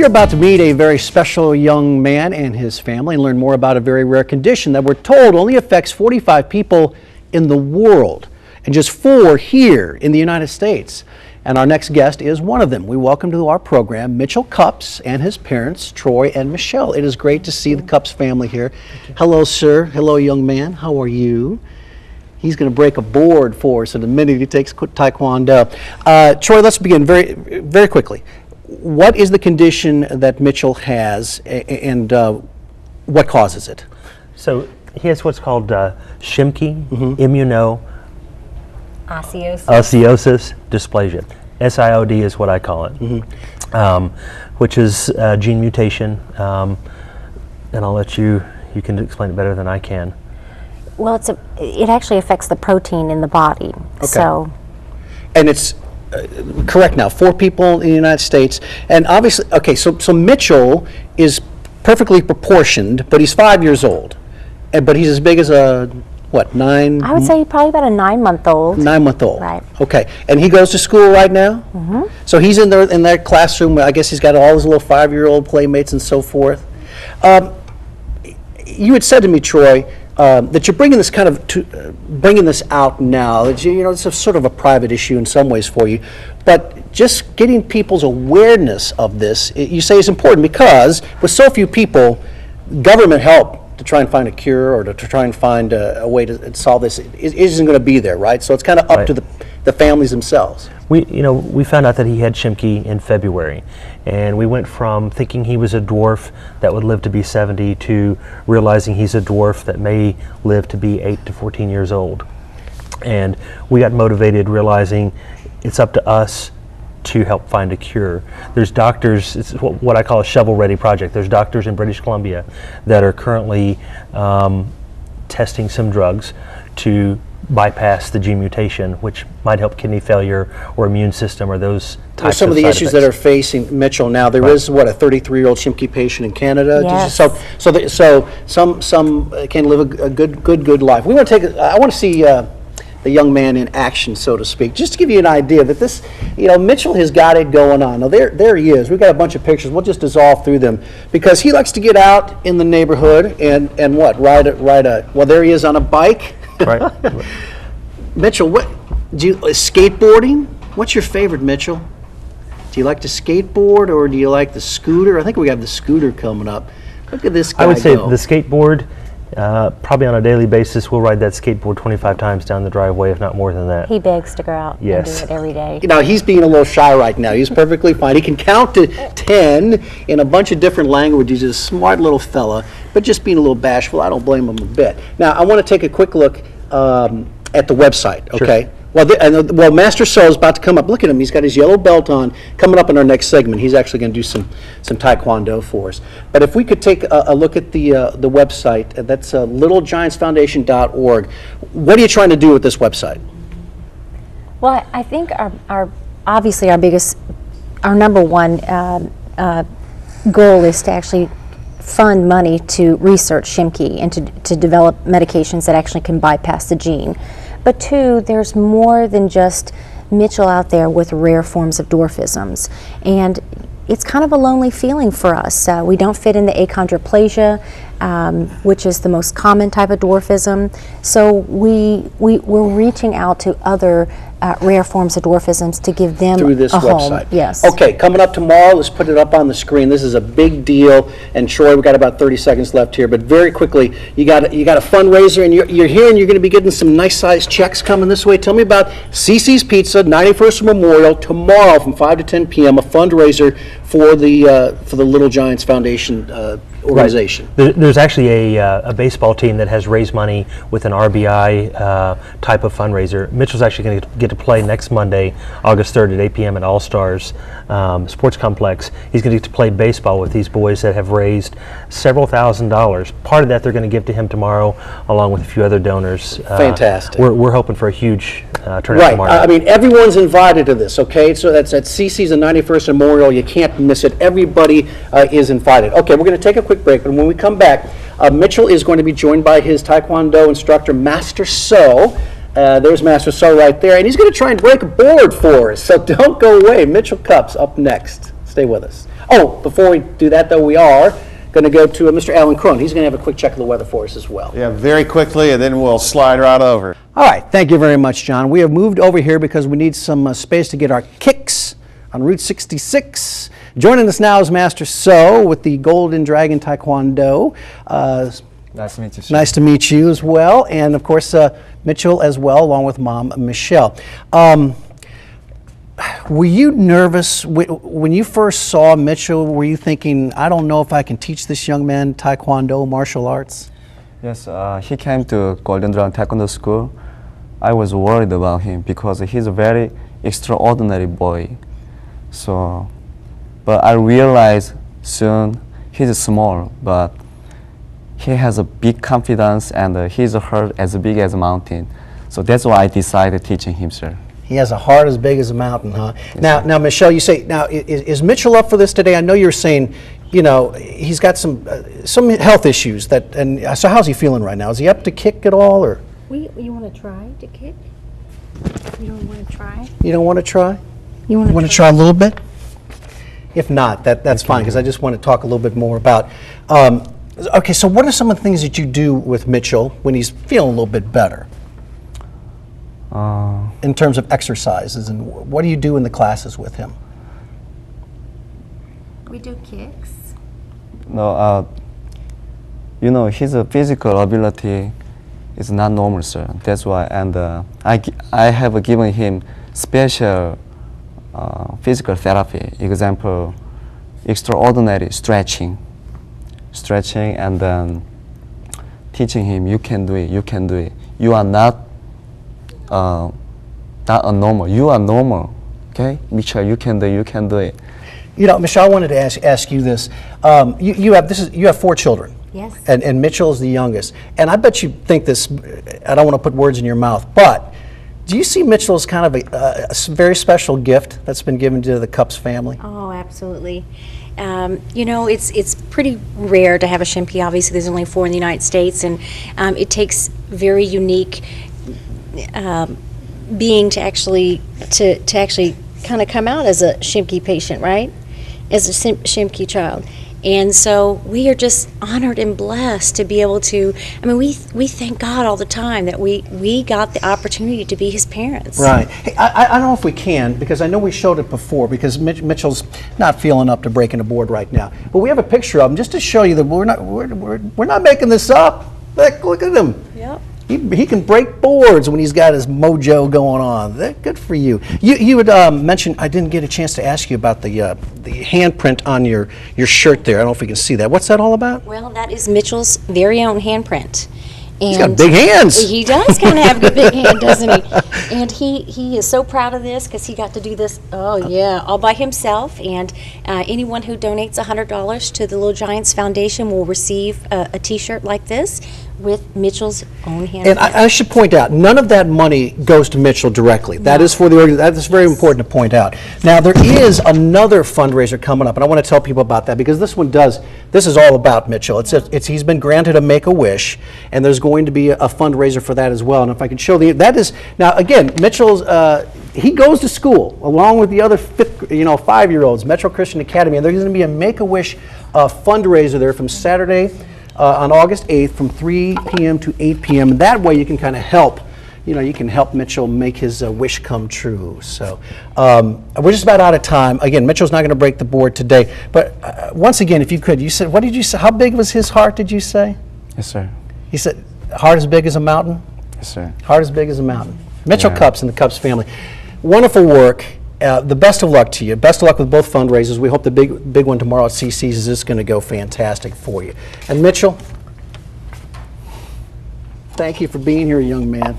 You're about to meet a very special young man and his family and learn more about a very rare condition that we're told only affects 45 people in the world and just 4 here in the United States. And our next guest is one of them. We welcome to our program Mitchell Cupps and his parents, Troy and Michelle. It is great to see the Cupps family here. Hello, sir. Hello, young man. How are you? He's going to break a board for us in a minute. He takes Taekwondo. Troy, let's begin very quickly. What is the condition that Mitchell has, and what causes it? So he has what's called Schimke immuno-osseosis dysplasia. SIOD is what I call it, which is a gene mutation. And I'll let you can explain it better than I can. Well, it actually affects the protein in the body. Okay. So, and it's correct now, 4 people in the United States, and obviously, okay, so Mitchell is perfectly proportioned, but he's 5 years old, but he's as big as a, what, 9? I would say probably about a 9-month-old. 9-month-old. Right. Okay, and he goes to school right now? Mm-hmm. So he's in that classroom, I guess he's got all his little 5-year-old playmates and so forth. You had said to me, Troy, that you're bringing this bringing this out now. That it's a sort of a private issue in some ways for you, but just getting people's awareness of this, you say, is important because with so few people, government help to try and find a cure or to try and find a way to solve this isn't going to be there, right? So it's kind of up to the families themselves. We found out that he had Schimke in February, and we went from thinking he was a dwarf that would live to be 70 to realizing he's a dwarf that may live to be 8 to 14 years old. And we got motivated realizing it's up to us to help find a cure. There's doctors, it's what I call a shovel-ready project. There's doctors in British Columbia that are currently testing some drugs to bypass the gene mutation, which might help kidney failure or immune system or those types some of the side issues effects that are facing Mitchell now. There is, what, a 33-year-old Schimke patient in Canada. Yes. So some can live a good life. I want to see the young man in action, so to speak, just to give you an idea that this, Mitchell has got it going on. Now there he is. We've got a bunch of pictures. We'll just dissolve through them because he likes to get out in the neighborhood and ride a. Well, there he is on a bike. Right. Mitchell, skateboarding? What's your favorite, Mitchell? Do you like to skateboard or do you like the scooter? I think we have the scooter coming up. Look at this guy. I would say the skateboard, probably on a daily basis, we'll ride that skateboard 25 times down the driveway, if not more than that. he begs to go out and do Yes. it every day. He's being a little shy right now. He's perfectly fine. He can count to 10 in a bunch of different languages. He's a smart little fella, but just being a little bashful. I don't blame him a bit. Now, I want to take a quick look at the website, okay? Sure. Well, Master So is about to come up. Look at him. He's got his yellow belt on. Coming up in our next segment, he's actually going to do some Taekwondo for us. But if we could take a look at the website, that's littlegiantsfoundation.org. What are you trying to do with this website? Well, I think our obviously our number one goal is to actually fund money to research Schimke and to develop medications that actually can bypass the gene. But 2, there's more than just Mitchell out there with rare forms of dwarfisms. And it's kind of a lonely feeling for us. We don't fit in the achondroplasia, which is the most common type of dwarfism. So we're reaching out to other rare forms of dwarfisms to give them through this a website. home. Yes. Okay, coming up tomorrow, let's put it up on the screen. This is a big deal. And Troy, we've got about 30 seconds left here, but very quickly, you got a fundraiser, and you're here, and you're going to be getting some nice-sized checks coming this way. Tell me about CC's Pizza, 91st Memorial, tomorrow from 5 to 10 p.m., a fundraiser for the Little Giants Foundation organization. Right. There's actually a baseball team that has raised money with an RBI type of fundraiser. Mitchell's actually going to get to play next Monday, August 3rd at 8 p.m. at All Stars Sports Complex. He's going to get to play baseball with these boys that have raised several $1,000s. Part of that they're going to give to him tomorrow, along with a few other donors. Fantastic. We're hoping for a huge turnout right. tomorrow. I mean, everyone's invited to this, okay? So that's at CC's and 91st Memorial. You can't miss it. Everybody is invited. Okay, we're going to take a quick break, and when we come back, Mitchell is going to be joined by his Taekwondo instructor, Master So. There's Master So right there, and he's going to try and break a board for us, so don't go away. Mitchell Cupps up next. Stay with us. Oh, before we do that, though, we are going to go to Mr. Alan Crone. He's going to have a quick check of the weather for us as well. Yeah, very quickly, and then we'll slide right over. All right, thank you very much, John. We have moved over here because we need some space to get our kicks on Route 66. Joining us now is Master So with the Golden Dragon Taekwondo. Nice to meet you, sir. Nice to meet you as well, and of course Mitchell as well, along with Mom Michelle. Were you nervous when you first saw Mitchell? Were you thinking, I don't know if I can teach this young man Taekwondo, martial arts? Yes, he came to Golden Dragon Taekwondo School. I was worried about him because he's a very extraordinary boy. So, but I realized soon he's small, but he has a big confidence and his heart as big as a mountain. So that's why I decided teaching him, sir. He has a heart as big as a mountain, huh? Yes, Now, Michelle, you say, now, is Mitchell up for this today? I know you're saying, you know, he's got some health issues. And so how's he feeling right now? Is he up to kick at all, or? You want to try to kick? You don't want to try? You don't want to try? You want to try a little bit? If not, that's fine, because I just want to talk a little bit more about. Okay, so what are some of the things that you do with Mitchell when he's feeling a little bit better? In terms of exercises, and what do you do in the classes with him? We do kicks. No, you know, his physical ability is not normal, sir. That's why, and I have given him special physical therapy. Example, extraordinary stretching, and then teaching him, you can do it, you can do it. You are not a normal. You are normal, okay? Michelle, you can do it, you can do it. You know, Michelle, I wanted to ask you this. You have 4 children. Yes. And Mitchell is the youngest. And I bet you think this, I don't want to put words in your mouth, but do you see Mitchell as kind of a very special gift that's been given to the Cupps family? Oh, absolutely. You know, it's pretty rare to have a Shimpi. Obviously, there's only 4 in the United States, and it takes very unique being to actually kind of come out as a Shimki patient, right? As a Shimki child. And so we are just honored and blessed to be able to, I mean, we thank God all the time that we got the opportunity to be his parents. Right. Hey, I don't know if we can, because I know we showed it before, because Mitchell's not feeling up to breaking a board right now. But we have a picture of him just to show you that we're not making this up. Look at him. Yep. He can break boards when he's got his mojo going on. Good for you. You had mentioned, I didn't get a chance to ask you about the handprint on your shirt there. I don't know if we can see that. What's that all about? Well, that is Mitchell's very own handprint. And he's got big hands. He does kind of have a big hand, doesn't he? And he is so proud of this because he got to do this, all by himself. And anyone who donates $100 to the Little Giants Foundation will receive a T-shirt like this with Mitchell's own handprint. And I should point out, none of that money goes to Mitchell directly. That is for the organization. That is very important to point out. Now, there is another fundraiser coming up, and I want to tell people about that, because this is all about Mitchell. He's been granted a Make-A-Wish, and there's going to be a fundraiser for that as well. And if I can show that is, now again, Mitchell's, he goes to school along with the other 5-year-olds, Metro Christian Academy, and there's going to be a Make-A-Wish fundraiser there from Saturday on August 8th from 3 p.m. to 8 p.m. And that way you can kind of help, you can help Mitchell make his wish come true. So we're just about out of time. Again, Mitchell's not going to break the board today. But once again, if you could, you said, what did you say? How big was his heart, did you say? Yes, sir. He said, heart as big as a mountain? Yes, sir. Heart as big as a mountain. Mitchell Yeah. Cupps and the Cupps family. Wonderful work. The best of luck to you. Best of luck with both fundraisers. We hope the big one tomorrow at CC's is just going to go fantastic for you. And Mitchell, thank you for being here, young man.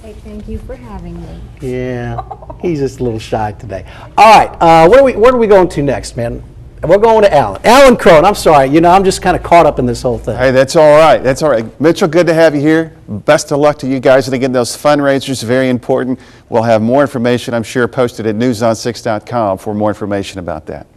Say thank you for having me. Yeah, he's just a little shy today. All right, where are we going to next, man? We're going to Alan. Alan Crone, I'm sorry. I'm just kind of caught up in this whole thing. Hey, that's all right. That's all right. Mitchell, good to have you here. Best of luck to you guys. And again, those fundraisers are very important. We'll have more information, I'm sure, posted at newson6.com for more information about that.